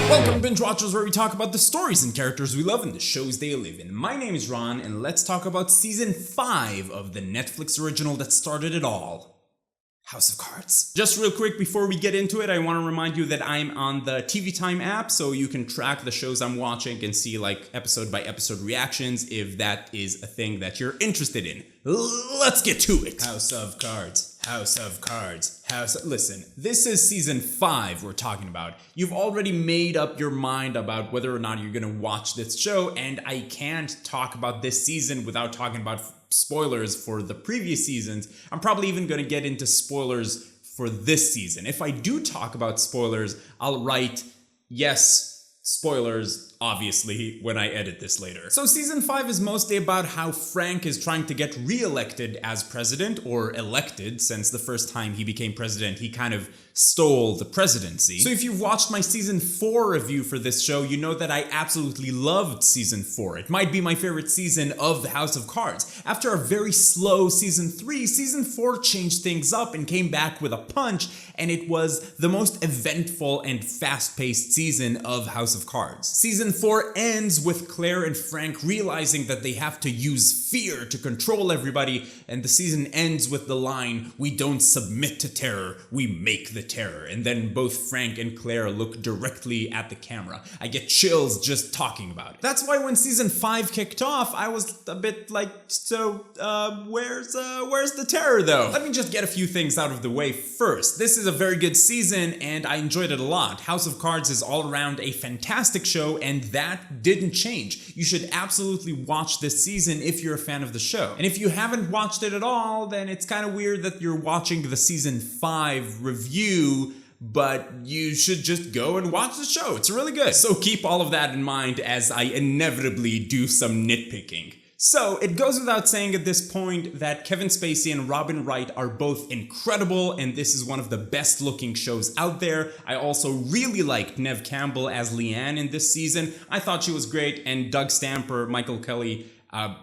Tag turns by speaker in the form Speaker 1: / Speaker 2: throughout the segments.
Speaker 1: Welcome, Binge Watchers, where we talk about the stories and characters we love and the shows they live in. My name is Ron, and let's talk about Season 5 of the Netflix original that started it all, House of Cards. Just real quick before we get into it, I want to remind you that I'm on the TV Time app, so you can track the shows I'm watching and see like episode by episode reactions if that is a thing that you're interested in. Let's get to it. House of Cards. House of Cards. Listen, this is Season 5 we're talking about. You've already made up your mind about whether or not you're gonna watch this show, and I can't talk about this season without talking about spoilers for the previous seasons. I'm probably even gonna get into spoilers for this season. If I do talk about spoilers, I'll write, yes, spoilers, obviously, when I edit this later. So Season 5 is mostly about how Frank is trying to get re-elected as president, or elected, since the first time he became president, he kind of stole the presidency. So if you've watched my Season 4 review for this show, you know that I absolutely loved Season 4. It might be my favorite season of the House of Cards. After a very slow Season 3, Season 4 changed things up and came back with a punch, and it was the most eventful and fast-paced season of House of Cards. Season 4 ends with Claire and Frank realizing that they have to use fear to control everybody, and the season ends with the line, "We don't submit to terror, we make the terror." And then both Frank and Claire look directly at the camera. I get chills just talking about it. That's why when Season 5 kicked off, I was a bit like, where's the terror though? Let me just get a few things out of the way first. This is a very good season and I enjoyed it a lot. House of Cards is all around a fantastic show, and that didn't change. You should absolutely watch this season if you're a fan of the show. And if you haven't watched it at all, then it's kind of weird that you're watching the Season 5 review, but you should just go and watch the show. It's really good. So keep all of that in mind as I inevitably do some nitpicking. So it goes without saying at this point that Kevin Spacey and Robin Wright are both incredible, and this is one of the best looking shows out there. I also really liked Neve Campbell as Leanne in this season. I thought she was great, and Doug Stamper, Michael Kelly,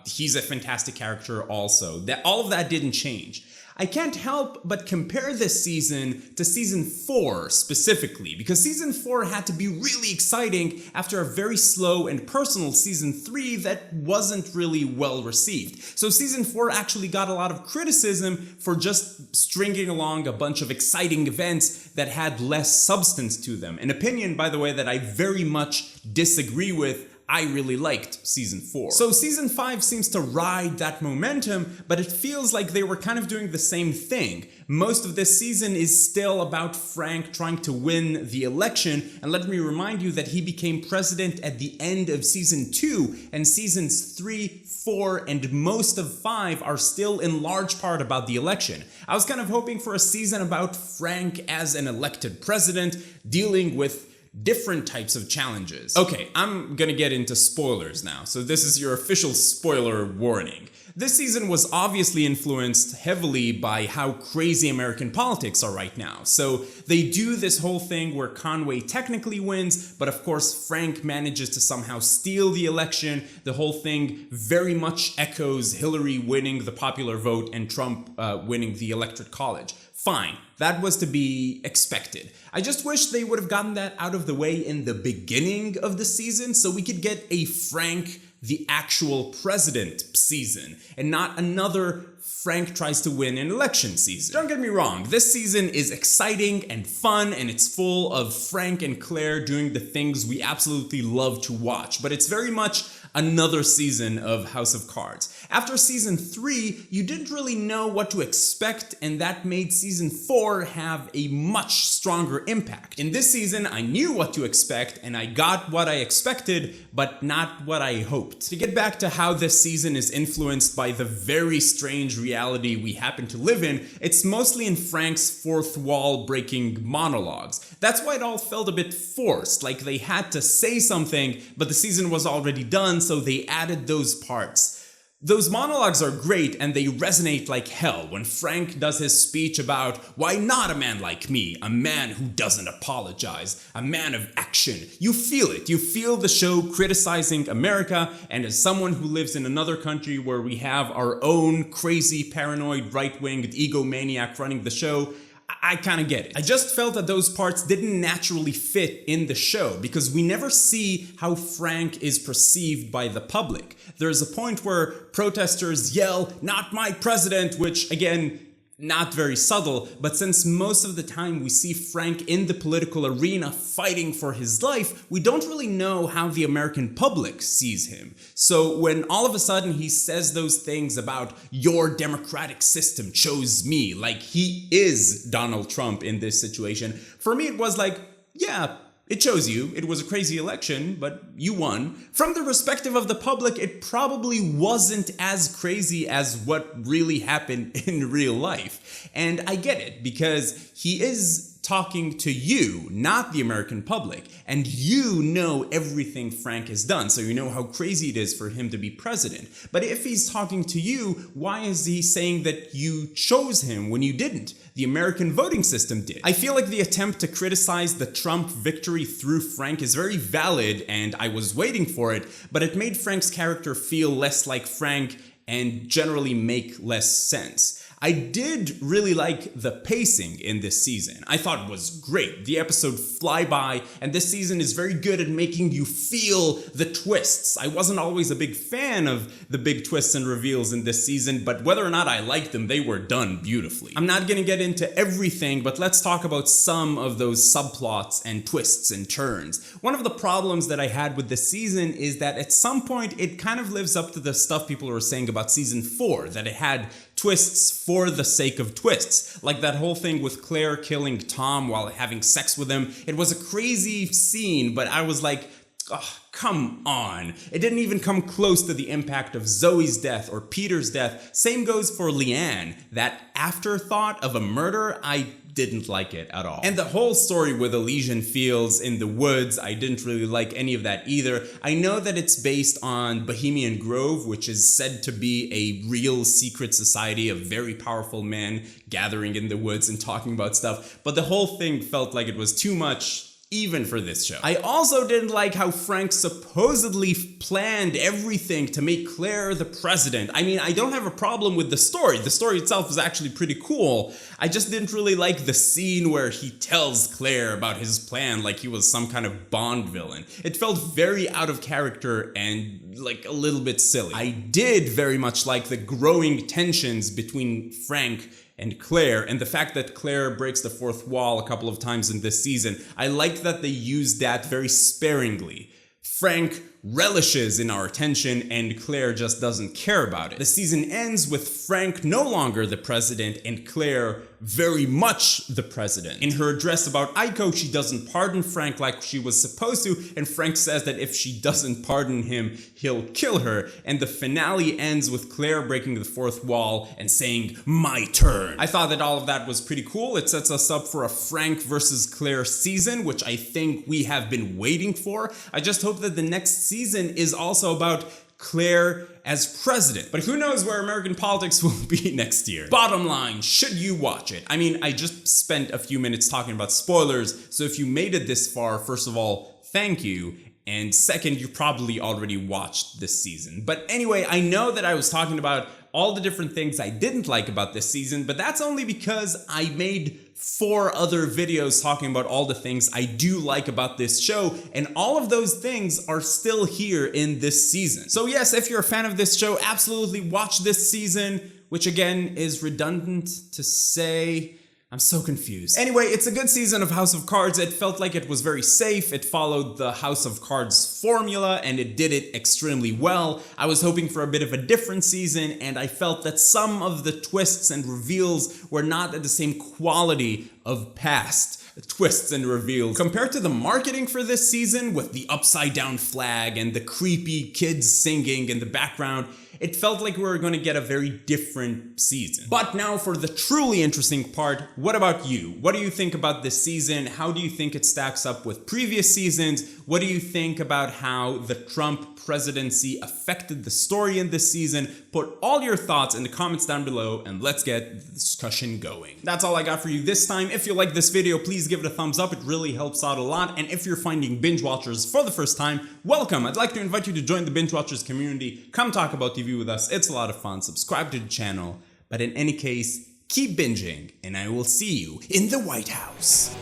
Speaker 1: he's a fantastic character also. All of that didn't change. I can't help but compare this season to Season 4 specifically, because Season 4 had to be really exciting after a very slow and personal Season 3 that wasn't really well received. So Season 4 actually got a lot of criticism for just stringing along a bunch of exciting events that had less substance to them. An opinion, by the way, that I very much disagree with. I really liked Season 4. So Season 5 seems to ride that momentum, but it feels like they were kind of doing the same thing. Most of this season is still about Frank trying to win the election, and let me remind you that he became president at the end of Season 2, and Seasons 3, 4, and most of 5 are still in large part about the election. I was kind of hoping for a season about Frank as an elected president, dealing with different types of challenges. Okay, I'm gonna get into spoilers now, so this is your official spoiler warning. This season was obviously influenced heavily by how crazy American politics are right now. So they do this whole thing where Conway technically wins, but of course Frank manages to somehow steal the election. The whole thing very much echoes Hillary winning the popular vote and Trump winning the electorate college. Fine, that was to be expected. I just wish they would have gotten that out of the way in the beginning of the season so we could get a Frank the actual president season and not another Frank tries to win an election season. Don't get me wrong, this season is exciting and fun, and it's full of Frank and Claire doing the things we absolutely love to watch, but it's very much another season of House of Cards. After Season 3, you didn't really know what to expect, and that made Season 4 have a much stronger impact. In this season, I knew what to expect, and I got what I expected, but not what I hoped. To get back to how this season is influenced by the very strange reality we happen to live in, it's mostly in Frank's fourth wall breaking monologues. That's why it all felt a bit forced, like they had to say something, but the season was already done, so they added those parts. Those monologues are great and they resonate like hell when Frank does his speech about why not a man like me, a man who doesn't apologize, a man of action. You feel it. You feel the show criticizing America, and as someone who lives in another country where we have our own crazy, paranoid, right-winged egomaniac running the show, I kind of get it. I just felt that those parts didn't naturally fit in the show because we never see how Frank is perceived by the public. There's a point where protesters yell, "Not my president," which again, not very subtle, but since most of the time we see Frank in the political arena fighting for his life, we don't really know how the American public sees him. So when all of a sudden he says those things about "your democratic system chose me," like he is Donald Trump in this situation, for me it was like, yeah, it chose you. It was a crazy election, but you won. From the perspective of the public, it probably wasn't as crazy as what really happened in real life. And I get it, because he is talking to you, not the American public, and you know everything Frank has done, so you know how crazy it is for him to be president. But if he's talking to you, why is he saying that you chose him when you didn't? The American voting system did. I feel like the attempt to criticize the Trump victory through Frank is very valid, and I was waiting for it, but it made Frank's character feel less like Frank and generally make less sense. I did really like the pacing in this season. I thought it was great. The episode fly by, and this season is very good at making you feel the twists. I wasn't always a big fan of the big twists and reveals in this season, but whether or not I liked them, they were done beautifully. I'm not gonna get into everything, but let's talk about some of those subplots and twists and turns. One of the problems that I had with this season is that at some point it kind of lives up to the stuff people were saying about season 4, that it had twists for the sake of twists. Like that whole thing with Claire killing Tom while having sex with him. It was a crazy scene, but I was like, oh, come on. It didn't even come close to the impact of Zoe's death or Peter's death. Same goes for Leanne. That afterthought of a murder, I didn't like it at all. And the whole story with Elysian Fields in the woods, I didn't really like any of that either. I know that it's based on Bohemian Grove, which is said to be a real secret society of very powerful men gathering in the woods and talking about stuff, but the whole thing felt like it was too much even for this show. I also didn't like how Frank supposedly planned everything to make Claire the president. I mean, I don't have a problem with the story. The story itself is actually pretty cool. I just didn't really like the scene where he tells Claire about his plan like he was some kind of Bond villain. It felt very out of character and like a little bit silly. I did very much like the growing tensions between Frank and Claire, and the fact that Claire breaks the fourth wall a couple of times in this season. I liked that they used that very sparingly. Frank relishes in our attention and Claire just doesn't care about it. The season ends with Frank no longer the president and Claire very much the president. In her address about Aiko, she doesn't pardon Frank like she was supposed to, and Frank says that if she doesn't pardon him, he'll kill her, and the finale ends with Claire breaking the fourth wall and saying, "My turn." I thought that all of that was pretty cool. It sets us up for a Frank versus Claire season, which I think we have been waiting for. I just hope that the next season is also about Claire as president. But who knows where American politics will be next year. Bottom line, should you watch it? I mean, I just spent a few minutes talking about spoilers, so if you made it this far, first of all, thank you. And second, you probably already watched this season. But anyway, I know that I was talking about all the different things I didn't like about this season, but that's only because I made 4 other videos talking about all the things I do like about this show, and all of those things are still here in this season. So yes, if you're a fan of this show, absolutely watch this season, which again is redundant to say. I'm so confused. Anyway, it's a good season of House of Cards. It felt like it was very safe. It followed the House of Cards formula and it did it extremely well. I was hoping for a bit of a different season and I felt that some of the twists and reveals were not at the same quality of past twists and reveals. Compared to the marketing for this season with the upside down flag and the creepy kids singing in the background, it felt like we were going to get a very different season. But now for the truly interesting part, what about you? What do you think about this season? How do you think it stacks up with previous seasons? What do you think about how the Trump presidency affected the story in this season? Put all your thoughts in the comments down below and let's get the discussion going. That's all I got for you this time. If you like this video, please give it a thumbs up. It really helps out a lot. And if you're finding binge watchers for the first time, welcome. I'd like to invite you to join the binge watchers community. Come talk about TV with us. It's a lot of fun. Subscribe to the channel. But in any case, Keep binging, and I will see you in the White House.